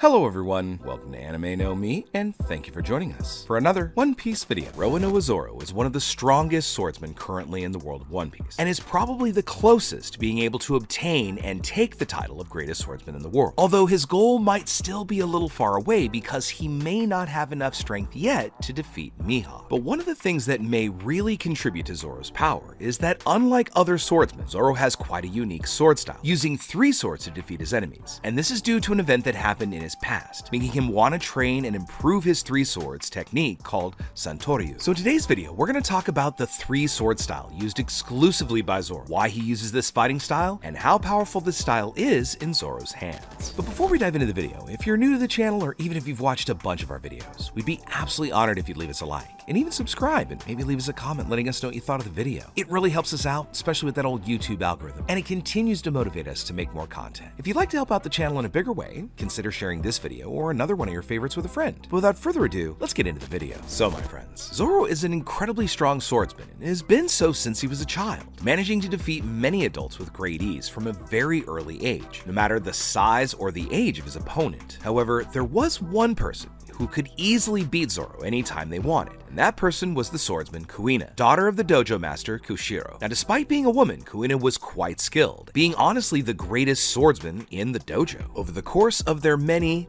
Hello everyone, welcome to Anime No Me, and thank you for joining us for another One Piece video. Roanoa Zoro is one of the strongest swordsmen currently in the world of One Piece, and is probably the closest to being able to obtain and take the title of greatest swordsman in the world. Although his goal might still be a little far away because he may not have enough strength yet to defeat Mihawk. But one of the things that may really contribute to Zoro's power is that unlike other swordsmen, Zoro has quite a unique sword style, using 3 swords to defeat his enemies. And this is due to an event that happened in his past, making him want to train and improve his 3 swords technique called Santoryu. So in today's video, we're going to talk about the 3 sword style used exclusively by Zoro, why he uses this fighting style, and how powerful this style is in Zoro's hands. But before we dive into the video, if you're new to the channel or even if you've watched a bunch of our videos, we'd be absolutely honored if you'd leave us a like and even subscribe and maybe leave us a comment letting us know what you thought of the video. It really helps us out, especially with that old YouTube algorithm, and it continues to motivate us to make more content. If you'd like to help out the channel in a bigger way, consider sharing this video or another one of your favorites with a friend. But without further ado, let's get into the video. So my friends, Zoro is an incredibly strong swordsman and has been so since he was a child, managing to defeat many adults with great ease from a very early age, no matter the size or the age of his opponent. However, there was one person who could easily beat Zoro anytime they wanted, and that person was the swordsman Kuina, daughter of the dojo master Kushiro. Now, despite being a woman, Kuina was quite skilled, being honestly the greatest swordsman in the dojo. Over the course of their many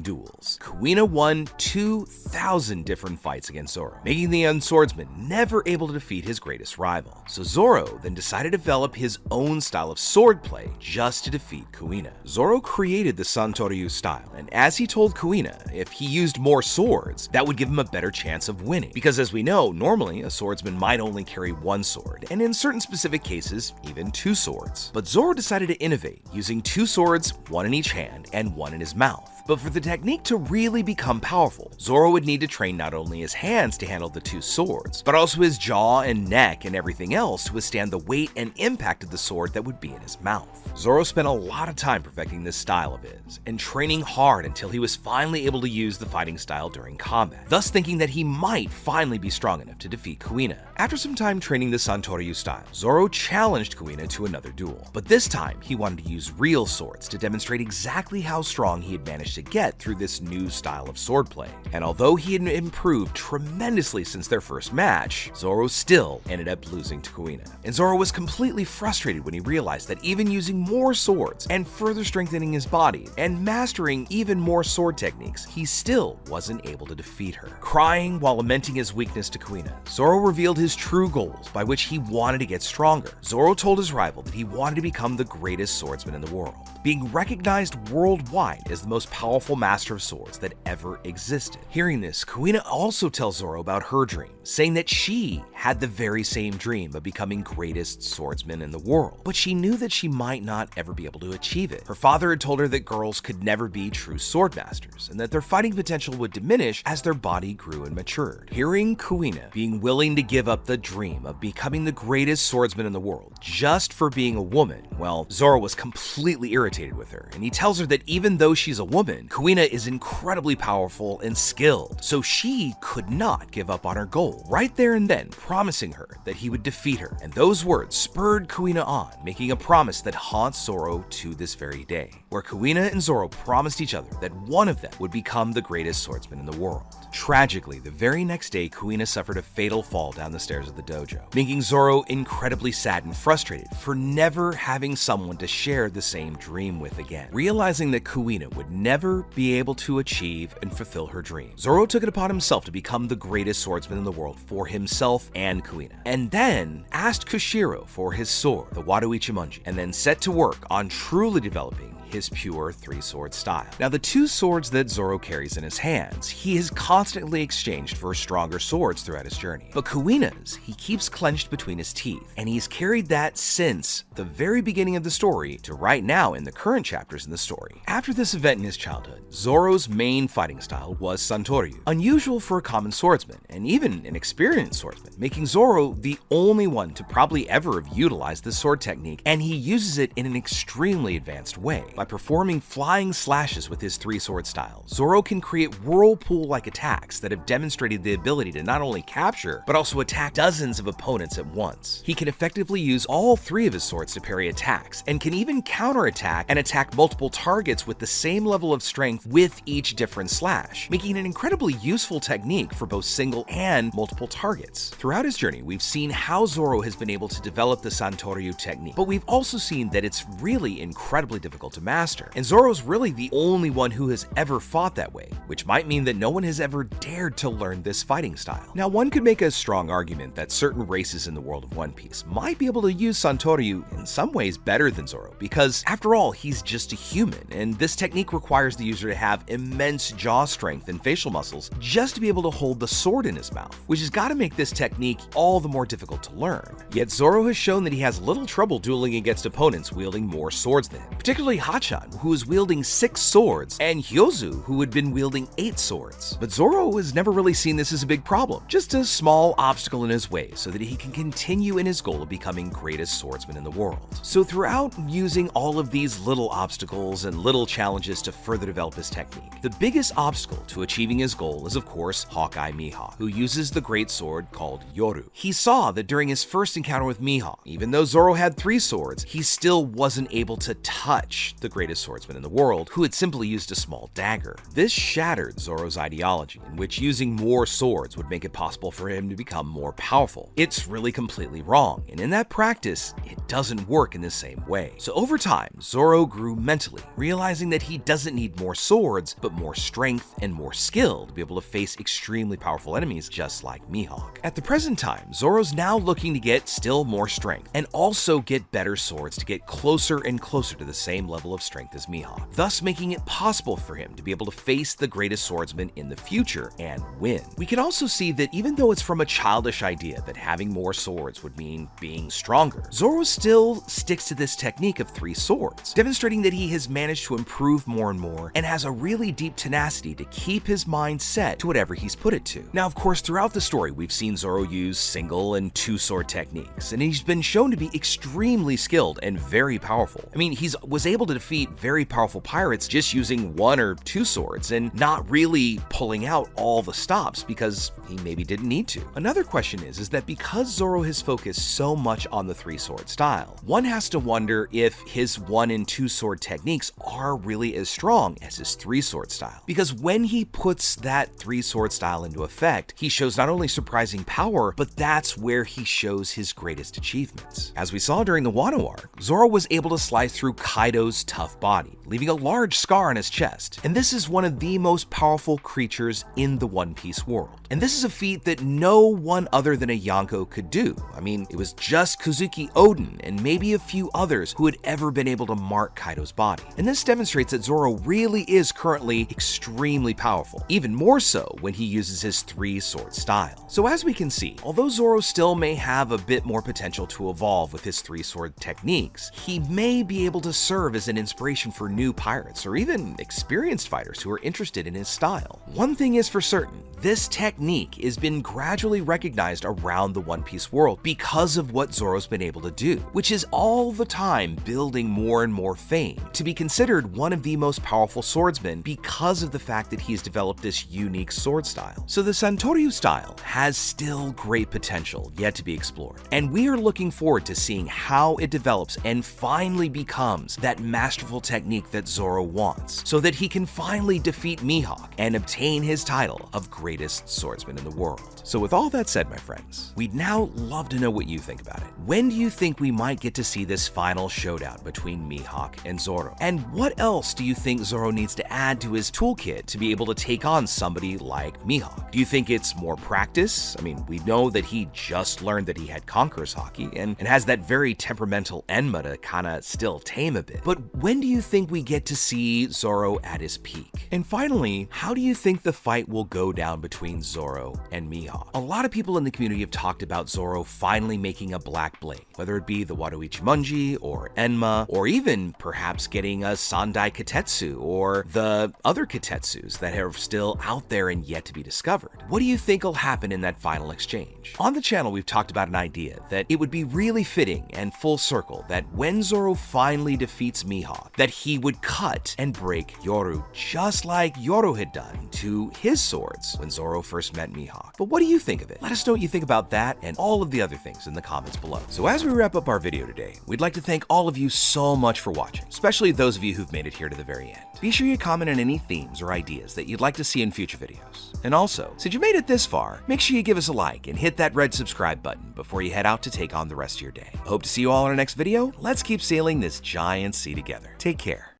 duels, Kuina won 2,000 different fights against Zoro, making the young swordsman never able to defeat his greatest rival. So Zoro then decided to develop his own style of swordplay just to defeat Kuina. Zoro created the Santoryu style, and as he told Kuina, if he used more swords, that would give him a better chance of winning. Because as we know, normally a swordsman might only carry 1 sword, and in certain specific cases, even 2 swords. But Zoro decided to innovate, using 2 swords, 1 in each hand and 1 in his mouth. But for the technique to really become powerful, Zoro would need to train not only his hands to handle the 2 swords, but also his jaw and neck and everything else to withstand the weight and impact of the sword that would be in his mouth. Zoro spent a lot of time perfecting this style of his, and training hard until he was finally able to use the fighting style during combat, thus thinking that he might finally be strong enough to defeat Kuina. After some time training the Santoryu style, Zoro challenged Kuina to another duel, but this time he wanted to use real swords to demonstrate exactly how strong he had managed to get through this new style of swordplay. And although he had improved tremendously since their first match, Zoro still ended up losing to Kuina. And Zoro was completely frustrated when he realized that even using more swords and further strengthening his body and mastering even more sword techniques, he still wasn't able to defeat her. Crying while lamenting his weakness to Kuina, Zoro revealed his true goals by which he wanted to get stronger. Zoro told his rival that he wanted to become the greatest swordsman in the world, being recognized worldwide as the most powerful master of swords that ever existed. Hearing this, Kuina also tells Zoro about her dream, saying that she had the very same dream of becoming greatest swordsman in the world, but she knew that she might not ever be able to achieve it. Her father had told her that girls could never be true sword masters, and that their fighting potential would diminish as their body grew and matured. Hearing Kuina being willing to give up the dream of becoming the greatest swordsman in the world just for being a woman, well, Zoro was completely irritated with her, and he tells her that even though she's a woman, Kuina is incredibly powerful and skilled, so she could not give up on her goal. Right there and then, promising her that he would defeat her, and those words spurred Kuina on, making a promise that haunts Zoro to this very day, where Kuina and Zoro promised each other that one of them would become the greatest swordsman in the world. Tragically, the very next day, Kuina suffered a fatal fall down the stairs of the dojo, making Zoro incredibly sad and frustrated for never having someone to share the same dream with again. Realizing that Kuina would never be able to achieve and fulfill her dream, Zoro took it upon himself to become the greatest swordsman in the world for himself and Kuina, and then asked Kushiro for his sword, the Wado Ichimonji, and then set to work on truly developing his pure 3-sword style. Now, the 2 swords that Zoro carries in his hands, he has constantly exchanged for stronger swords throughout his journey. But Kuina's, he keeps clenched between his teeth, and he's carried that since the very beginning of the story to right now in the current chapters in the story. After this event in his childhood, Zoro's main fighting style was Santoryu, unusual for a common swordsman, and even an experienced swordsman, making Zoro the only one to probably ever have utilized this sword technique, and he uses it in an extremely advanced way. By performing flying slashes with his 3-sword style, Zoro can create whirlpool-like attacks that have demonstrated the ability to not only capture, but also attack dozens of opponents at once. He can effectively use all 3 of his swords to parry attacks, and can even counterattack and attack multiple targets with the same level of of strength with each different slash, making it an incredibly useful technique for both single and multiple targets. Throughout his journey, we've seen how Zoro has been able to develop the Santoryu technique, but we've also seen that it's really incredibly difficult to master, and Zoro's really the only one who has ever fought that way, which might mean that no one has ever dared to learn this fighting style. Now, one could make a strong argument that certain races in the world of One Piece might be able to use Santoryu in some ways better than Zoro, because after all, he's just a human, and this technique requires the user to have immense jaw strength and facial muscles just to be able to hold the sword in his mouth, which has got to make this technique all the more difficult to learn. Yet Zoro has shown that he has little trouble dueling against opponents wielding more swords than him, particularly Hachan, who is wielding 6 swords, and Hyozu, who had been wielding 8 swords. But Zoro has never really seen this as a big problem, just a small obstacle in his way so that he can continue in his goal of becoming greatest swordsman in the world. So throughout using all of these little obstacles and little challenges to further develop his technique, the biggest obstacle to achieving his goal is of course Hawkeye Mihawk, who uses the great sword called Yoru. He saw that during his first encounter with Mihawk, even though Zoro had 3 swords, he still wasn't able to touch the greatest swordsman in the world, who had simply used a small dagger. This shattered Zoro's ideology, in which using more swords would make it possible for him to become more powerful. It's really completely wrong, and in that practice, it doesn't work in the same way. So over time, Zoro grew mentally, realizing that he doesn't need more swords, but more strength and more skill to be able to face extremely powerful enemies just like Mihawk. At the present time, Zoro's now looking to get still more strength, and also get better swords to get closer and closer to the same level of strength as Mihawk, thus making it possible for him to be able to face the greatest swordsman in the future and win. We can also see that even though it's from a childish idea that having more swords would mean being stronger, Zoro still sticks to this technique of 3 swords, demonstrating that he has managed to improve more and more and has a really deep tenacity to keep his mind set to whatever he's put it to. Now, of course, throughout the story, we've seen Zoro use single and 2 sword techniques, and he's been shown to be extremely skilled and very powerful. I mean, he was able to defeat very powerful pirates just using 1 or 2 swords and not really pulling out all the stops because he maybe didn't need to. Another question is that because Zoro has focused so much on the 3 sword style, one has to wonder if his 1 and 2 sword techniques are really as strong as his 3 sword style. Because when he puts that 3 sword style into effect, he shows not only surprising power, but that's where he shows his greatest achievements. As we saw during the Wano arc, Zoro was able to slice through Kaido's tough body, leaving a large scar on his chest. And this is one of the most powerful creatures in the One Piece world. And this is a feat that no one other than a Yonko could do. I mean, it was just Kozuki Oden and maybe a few others who had ever been able to mark Kaido's body. And this demonstrates that Zoro really is currently extremely powerful, even more so when he uses his 3 sword style. So as we can see, although Zoro still may have a bit more potential to evolve with his 3 sword techniques, he may be able to serve as an inspiration for new pirates or even experienced fighters who are interested in his style. One thing is for certain, this technique has been gradually recognized around the One Piece world because of what Zoro's been able to do, which is all the time building more and more fame to be considered one of the most powerful swordsmen because of the fact that he's developed this unique sword style. So the Santoryu style has still great potential yet to be explored, and we are looking forward to seeing how it develops and finally becomes that masterful technique that Zoro wants, so that he can finally defeat Mihawk and obtain his title of greatest swordsman in the world. So with all that said, my friends, we'd now love to know what you think about it. When do you think we might get to see this final showdown between Mihawk and Zoro? And what else do you think Zoro needs to add to his toolkit to be able to take on somebody like Mihawk? Do you think it's more practice? I mean, we know that he just learned that he had Conqueror's Haki and has that very temperamental Enma to kinda still tame a bit. But when do you think we get to see Zoro at his peak? And finally, how do you think the fight will go down between Zoro and Mihawk? A lot of people in the community have talked about Zoro finally making a black blade, whether it be the Wado Ichimonji or Enma, or even perhaps getting a Sandai Kitetsu or the other Kitetsus that are still out there and yet to be discovered. What do you think will happen in that final exchange? On the channel, we've talked about an idea that it would be really fitting and full circle that when Zoro finally defeats Mihawk, that he would cut and break Yoru just like Yoru had done to his swords when Zoro first met Mihawk. But what do you think of it? Let us know what you think about that and all of the other things in the comments below. So as we wrap up our video today, we'd like to thank all of you so much for watching, especially those of you who've made it here to the very end. Be sure you comment on any themes or ideas that you'd like to see in future videos. And also, since you made it this far, make sure you give us a like and hit that red subscribe button before you head out to take on the rest of your day. Hope to see you all in our next video. Let's keep sailing this giant sea together. Take care.